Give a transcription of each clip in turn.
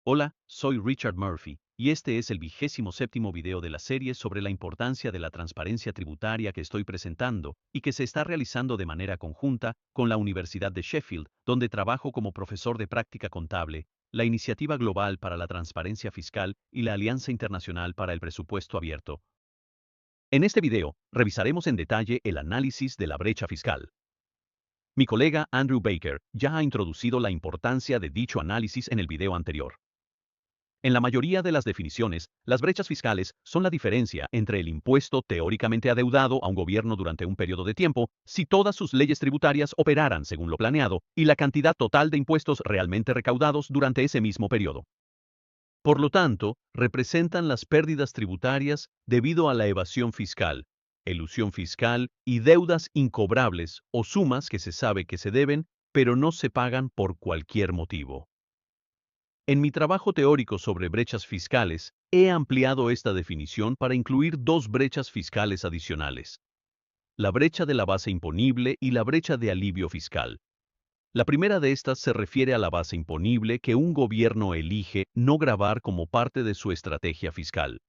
Hola, soy Richard Murphy, y este es el 27º video de la serie sobre la importancia de la transparencia tributaria que estoy presentando y que se está realizando de manera conjunta con la Universidad de Sheffield, donde trabajo como profesor de práctica contable, la Iniciativa Global para la Transparencia Fiscal y la Alianza Internacional para el Presupuesto Abierto. En este video, revisaremos en detalle el análisis de la brecha fiscal. Mi colega Andrew Baker ya ha introducido la importancia de dicho análisis en el video anterior. En la mayoría de las definiciones, las brechas fiscales son la diferencia entre el impuesto teóricamente adeudado a un gobierno durante un periodo de tiempo, si todas sus leyes tributarias operaran según lo planeado, y la cantidad total de impuestos realmente recaudados durante ese mismo periodo. Por lo tanto, representan las pérdidas tributarias debido a la evasión fiscal, elusión fiscal y deudas incobrables o sumas que se sabe que se deben, pero no se pagan por cualquier motivo. En mi trabajo teórico sobre brechas fiscales, he ampliado esta definición para incluir dos brechas fiscales adicionales: la brecha de la base imponible y la brecha de alivio fiscal. La primera de estas se refiere a la base imponible que un gobierno elige no gravar como parte de su estrategia fiscal.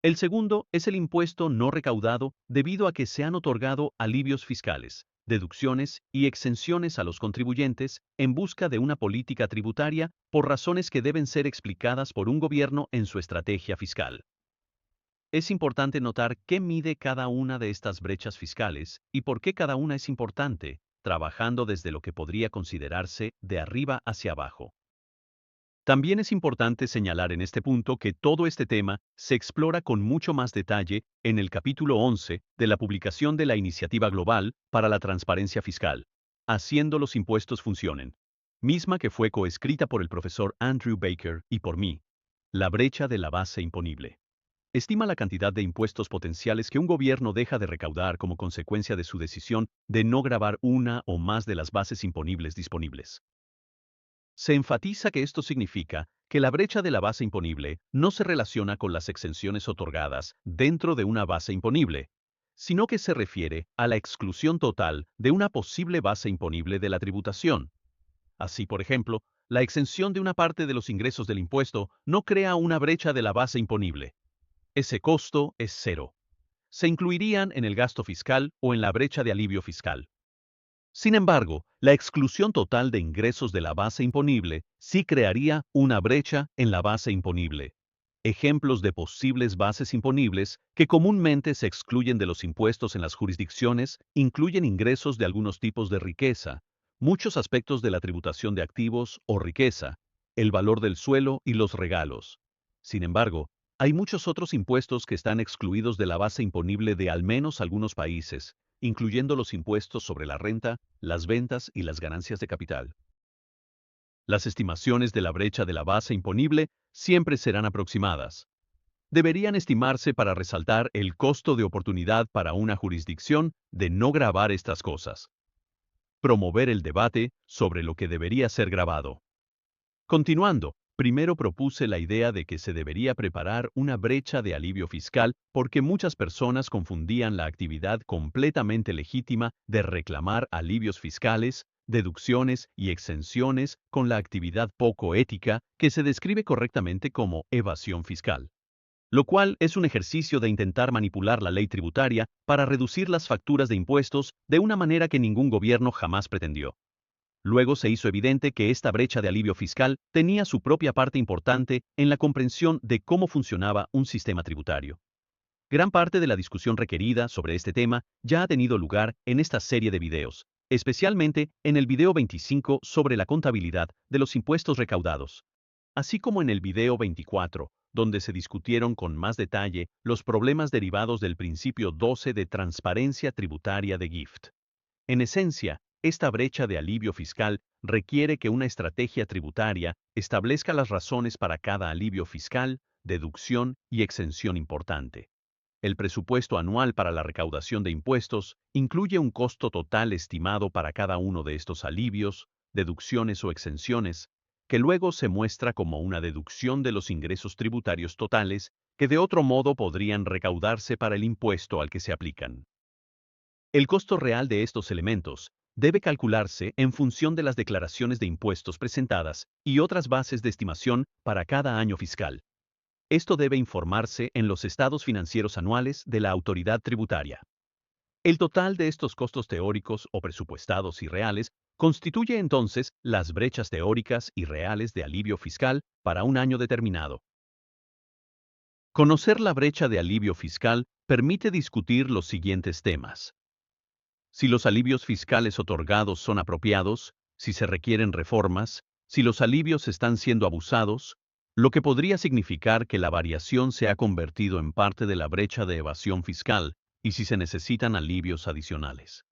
El segundo es el impuesto no recaudado debido a que se han otorgado alivios fiscales, deducciones y exenciones a los contribuyentes en busca de una política tributaria por razones que deben ser explicadas por un gobierno en su estrategia fiscal. Es importante notar qué mide cada una de estas brechas fiscales y por qué cada una es importante, trabajando desde lo que podría considerarse de arriba hacia abajo. También es importante señalar en este punto que todo este tema se explora con mucho más detalle en el capítulo 11 de la publicación de la Iniciativa Global para la Transparencia Fiscal, Haciendo los impuestos funcionen, misma que fue coescrita por el profesor Andrew Baker y por mí. La brecha de la base imponible estima la cantidad de impuestos potenciales que un gobierno deja de recaudar como consecuencia de su decisión de no gravar una o más de las bases imponibles disponibles. Se enfatiza que esto significa que la brecha de la base imponible no se relaciona con las exenciones otorgadas dentro de una base imponible, sino que se refiere a la exclusión total de una posible base imponible de la tributación. Así, por ejemplo, la exención de una parte de los ingresos del impuesto no crea una brecha de la base imponible. Ese costo es cero. Se incluirían en el gasto fiscal o en la brecha de alivio fiscal. Sin embargo, la exclusión total de ingresos de la base imponible sí crearía una brecha en la base imponible. Ejemplos de posibles bases imponibles que comúnmente se excluyen de los impuestos en las jurisdicciones incluyen ingresos de algunos tipos de riqueza, muchos aspectos de la tributación de activos o riqueza, el valor del suelo y los regalos. Sin embargo, hay muchos otros impuestos que están excluidos de la base imponible de al menos algunos países, incluyendo los impuestos sobre la renta, las ventas y las ganancias de capital. Las estimaciones de la brecha de la base imponible siempre serán aproximadas. Deberían estimarse para resaltar el costo de oportunidad para una jurisdicción de no gravar estas cosas. Promover el debate sobre lo que debería ser gravado. Continuando, primero propuse la idea de que se debería preparar una brecha de alivio fiscal porque muchas personas confundían la actividad completamente legítima de reclamar alivios fiscales, deducciones y exenciones con la actividad poco ética que se describe correctamente como evasión fiscal, lo cual es un ejercicio de intentar manipular la ley tributaria para reducir las facturas de impuestos de una manera que ningún gobierno jamás pretendió. Luego se hizo evidente que esta brecha de alivio fiscal tenía su propia parte importante en la comprensión de cómo funcionaba un sistema tributario. Gran parte de la discusión requerida sobre este tema ya ha tenido lugar en esta serie de videos, especialmente en el video 25 sobre la contabilidad de los impuestos recaudados, así como en el video 24, donde se discutieron con más detalle los problemas derivados del principio 12 de transparencia tributaria de Gift. En esencia, esta brecha de alivio fiscal requiere que una estrategia tributaria establezca las razones para cada alivio fiscal, deducción y exención importante. El presupuesto anual para la recaudación de impuestos incluye un costo total estimado para cada uno de estos alivios, deducciones o exenciones, que luego se muestra como una deducción de los ingresos tributarios totales que de otro modo podrían recaudarse para el impuesto al que se aplican. El costo real de estos elementos debe calcularse en función de las declaraciones de impuestos presentadas y otras bases de estimación para cada año fiscal. Esto debe informarse en los estados financieros anuales de la autoridad tributaria. El total de estos costos teóricos o presupuestados y reales constituye entonces las brechas teóricas y reales de alivio fiscal para un año determinado. Conocer la brecha de alivio fiscal permite discutir los siguientes temas. Si los alivios fiscales otorgados son apropiados, si se requieren reformas, si los alivios están siendo abusados, lo que podría significar que la variación se ha convertido en parte de la brecha de evasión fiscal, y si se necesitan alivios adicionales.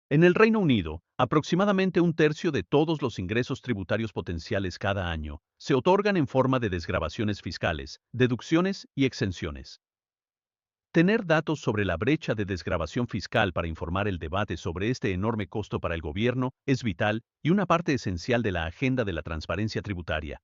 En el Reino Unido, aproximadamente un tercio de todos los ingresos tributarios potenciales cada año se otorgan en forma de desgravaciones fiscales, deducciones y exenciones. Tener datos sobre la brecha de desgravación fiscal para informar el debate sobre este enorme costo para el gobierno es vital y una parte esencial de la agenda de la transparencia tributaria.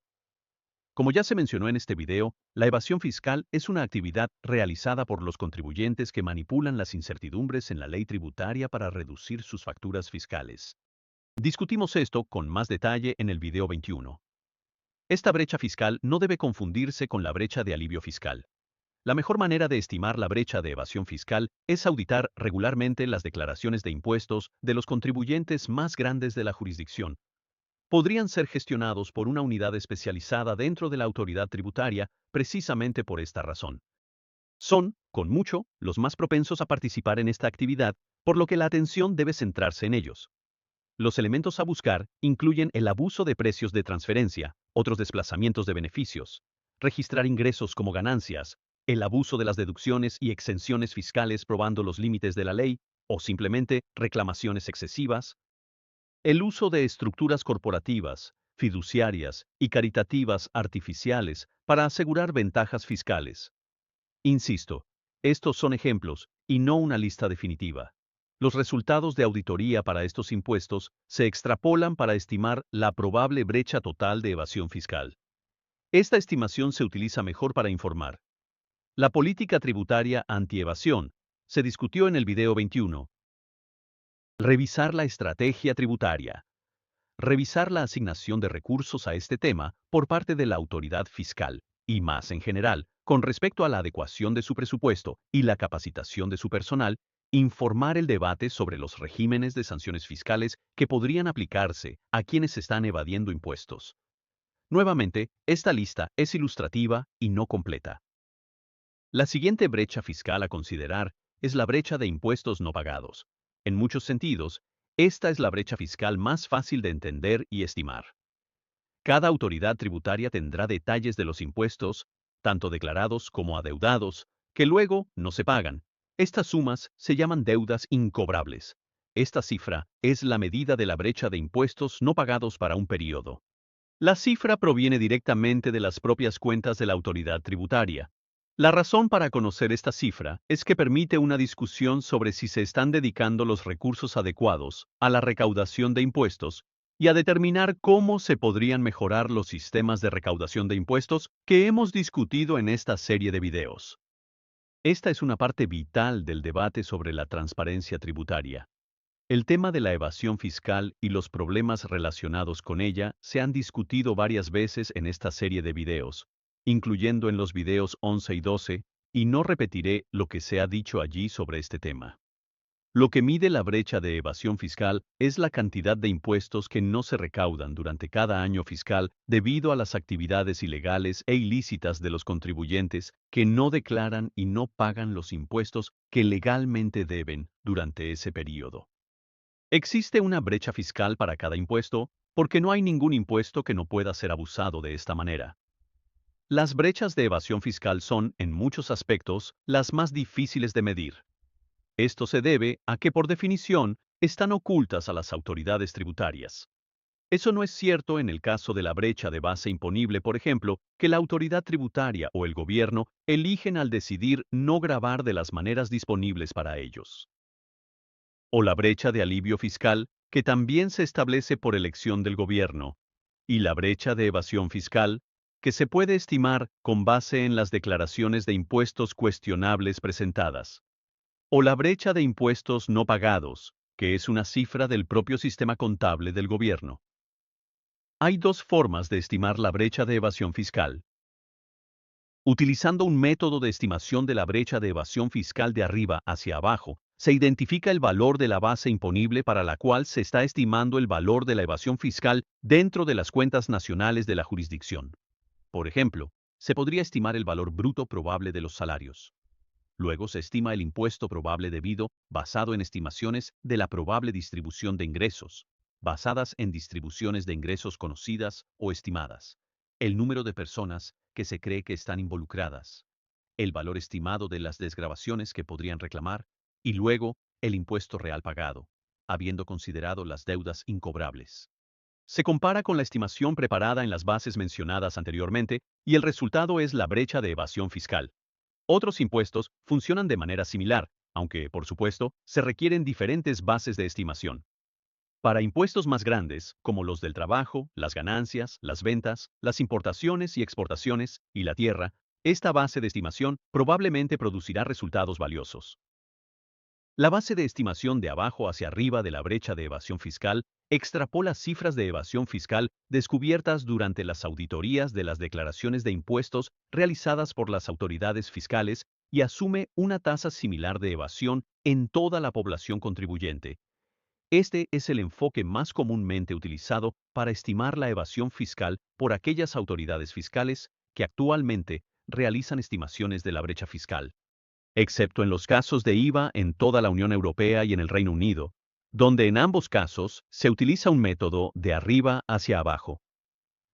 Como ya se mencionó en este video, la evasión fiscal es una actividad realizada por los contribuyentes que manipulan las incertidumbres en la ley tributaria para reducir sus facturas fiscales. Discutimos esto con más detalle en el video 21. Esta brecha fiscal no debe confundirse con la brecha de alivio fiscal. La mejor manera de estimar la brecha de evasión fiscal es auditar regularmente las declaraciones de impuestos de los contribuyentes más grandes de la jurisdicción. Podrían ser gestionados por una unidad especializada dentro de la autoridad tributaria precisamente por esta razón. Son, con mucho, los más propensos a participar en esta actividad, por lo que la atención debe centrarse en ellos. Los elementos a buscar incluyen el abuso de precios de transferencia, otros desplazamientos de beneficios, registrar ingresos como ganancias, el abuso de las deducciones y exenciones fiscales probando los límites de la ley, o simplemente reclamaciones excesivas, el uso de estructuras corporativas, fiduciarias y caritativas artificiales para asegurar ventajas fiscales. Insisto, estos son ejemplos y no una lista definitiva. Los resultados de auditoría para estos impuestos se extrapolan para estimar la probable brecha total de evasión fiscal. Esta estimación se utiliza mejor para informar. La política tributaria anti-evasión se discutió en el video 21. Revisar la estrategia tributaria. Revisar la asignación de recursos a este tema por parte de la autoridad fiscal, y más en general, con respecto a la adecuación de su presupuesto y la capacitación de su personal, informar el debate sobre los regímenes de sanciones fiscales que podrían aplicarse a quienes están evadiendo impuestos. Nuevamente, esta lista es ilustrativa y no completa. La siguiente brecha fiscal a considerar es la brecha de impuestos no pagados. En muchos sentidos, esta es la brecha fiscal más fácil de entender y estimar. Cada autoridad tributaria tendrá detalles de los impuestos, tanto declarados como adeudados, que luego no se pagan. Estas sumas se llaman deudas incobrables. Esta cifra es la medida de la brecha de impuestos no pagados para un periodo. La cifra proviene directamente de las propias cuentas de la autoridad tributaria. La razón para conocer esta cifra es que permite una discusión sobre si se están dedicando los recursos adecuados a la recaudación de impuestos y a determinar cómo se podrían mejorar los sistemas de recaudación de impuestos que hemos discutido en esta serie de videos. Esta es una parte vital del debate sobre la transparencia tributaria. El tema de la evasión fiscal y los problemas relacionados con ella se han discutido varias veces en esta serie de videos, incluyendo en los videos 11 y 12, y no repetiré lo que se ha dicho allí sobre este tema. Lo que mide la brecha de evasión fiscal es la cantidad de impuestos que no se recaudan durante cada año fiscal debido a las actividades ilegales e ilícitas de los contribuyentes que no declaran y no pagan los impuestos que legalmente deben durante ese periodo. Existe una brecha fiscal para cada impuesto porque no hay ningún impuesto que no pueda ser abusado de esta manera. Las brechas de evasión fiscal son, en muchos aspectos, las más difíciles de medir. Esto se debe a que, por definición, están ocultas a las autoridades tributarias. Eso no es cierto en el caso de la brecha de base imponible, por ejemplo, que la autoridad tributaria o el gobierno eligen al decidir no gravar de las maneras disponibles para ellos. O la brecha de alivio fiscal, que también se establece por elección del gobierno. Y la brecha de evasión fiscal, que se puede estimar con base en las declaraciones de impuestos cuestionables presentadas. O la brecha de impuestos no pagados, que es una cifra del propio sistema contable del gobierno. Hay dos formas de estimar la brecha de evasión fiscal. Utilizando un método de estimación de la brecha de evasión fiscal de arriba hacia abajo, se identifica el valor de la base imponible para la cual se está estimando el valor de la evasión fiscal dentro de las cuentas nacionales de la jurisdicción. Por ejemplo, se podría estimar el valor bruto probable de los salarios. Luego se estima el impuesto probable debido, basado en estimaciones de la probable distribución de ingresos, basadas en distribuciones de ingresos conocidas o estimadas, el número de personas que se cree que están involucradas, el valor estimado de las desgravaciones que podrían reclamar, y luego el impuesto real pagado, habiendo considerado las deudas incobrables. Se compara con la estimación preparada en las bases mencionadas anteriormente y el resultado es la brecha de evasión fiscal. Otros impuestos funcionan de manera similar, aunque, por supuesto, se requieren diferentes bases de estimación. Para impuestos más grandes, como los del trabajo, las ganancias, las ventas, las importaciones y exportaciones, y la tierra, esta base de estimación probablemente producirá resultados valiosos. La base de estimación de abajo hacia arriba de la brecha de evasión fiscal extrapola cifras de evasión fiscal descubiertas durante las auditorías de las declaraciones de impuestos realizadas por las autoridades fiscales y asume una tasa similar de evasión en toda la población contribuyente. Este es el enfoque más comúnmente utilizado para estimar la evasión fiscal por aquellas autoridades fiscales que actualmente realizan estimaciones de la brecha fiscal, excepto en los casos de IVA en toda la Unión Europea y en el Reino Unido, donde en ambos casos se utiliza un método de arriba hacia abajo.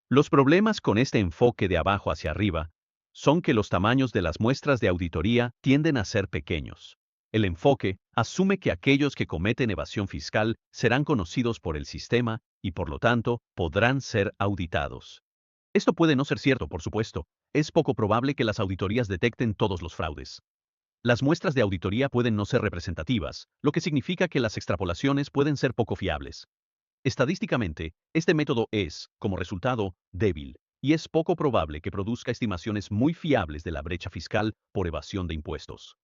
Los problemas con este enfoque de abajo hacia arriba son que los tamaños de las muestras de auditoría tienden a ser pequeños. El enfoque asume que aquellos que cometen evasión fiscal serán conocidos por el sistema y por lo tanto podrán ser auditados. Esto puede no ser cierto, por supuesto. Es poco probable que las auditorías detecten todos los fraudes. Las muestras de auditoría pueden no ser representativas, lo que significa que las extrapolaciones pueden ser poco fiables. Estadísticamente, este método es, como resultado, débil, y es poco probable que produzca estimaciones muy fiables de la brecha fiscal por evasión de impuestos.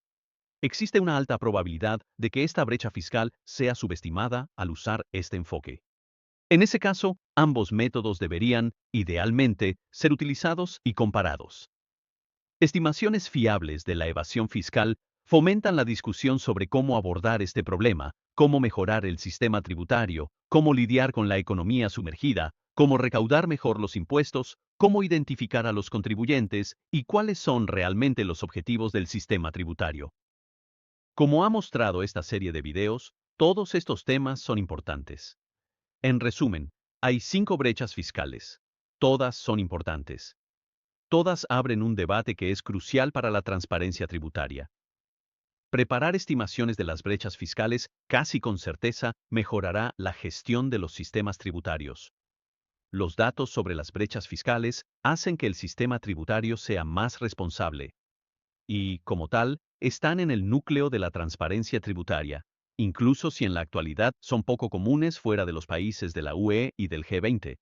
Existe una alta probabilidad de que esta brecha fiscal sea subestimada al usar este enfoque. En ese caso, ambos métodos deberían, idealmente, ser utilizados y comparados. Estimaciones fiables de la evasión fiscal fomentan la discusión sobre cómo abordar este problema, cómo mejorar el sistema tributario, cómo lidiar con la economía sumergida, cómo recaudar mejor los impuestos, cómo identificar a los contribuyentes y cuáles son realmente los objetivos del sistema tributario. Como ha mostrado esta serie de videos, todos estos temas son importantes. En resumen, hay 5 brechas fiscales. Todas son importantes. Todas abren un debate que es crucial para la transparencia tributaria. Preparar estimaciones de las brechas fiscales casi con certeza mejorará la gestión de los sistemas tributarios. Los datos sobre las brechas fiscales hacen que el sistema tributario sea más responsable y, como tal, están en el núcleo de la transparencia tributaria, incluso si en la actualidad son poco comunes fuera de los países de la UE y del G20.